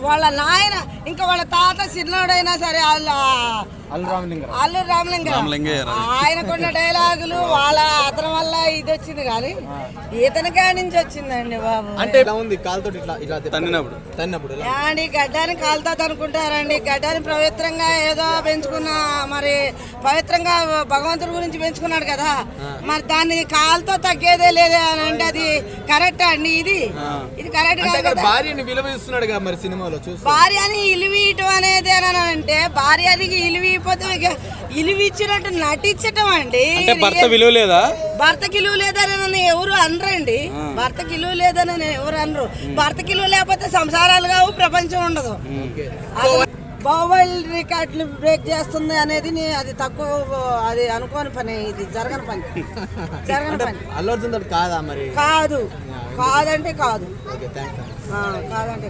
వాళ్ళ నాయన ఇంకా వాళ్ళ తాత చిన్నోడైనా సరే అల్లు రామలింగ ఆయనకున్న డైలాగులు వాళ్ళ అతని వల్ల ఇది వచ్చింది కానీ ఇతని కాడి నుంచి వచ్చిందండి బాబు. అంటే ఎలా ఉంది కాలుతో ఇట్లా తన్నినప్పుడు అండి గడ్డాన్ని కాలుతుంది అనుకుంటారండి. గడ్డాన్ని పవిత్రంగా ఏదో పెంచుకున్న మరి పవిత్రంగా భగవంతుడి గురించి పెంచుకున్నాడు కదా, మరి దాన్ని కాలుతో తగ్గేదే లేదే అని అంటే అది కరెక్ట్ అండి? ఇది కరెక్ట్ కాదు. భార్యని విలువిస్తున్నాడు కదా మరి సినిమాలో చూసి. భార్యని ఇలివీయటం అనేది అని అంటే భార్యకి ఇలివిపోతే ఇలివిచ్చినట్టు నటించటం అండి. భర్తకి విలువ లేదని ఎవరు అనరండి. భర్తకి విలువ లేదని ఎవరు అనరు. భర్తకి విలువ లేకపోతే సంసారాలు కావు, ప్రపంచం ఉండదు. బాహుబలి రికార్డులు బ్రేక్ చేస్తుంది అనేది అది తక్కువ, అది అనుకోని పని, ఇది జరగని పని. అల్లు అర్జున్ కాదా మరి? కాదంటే కాదు. కాదంటే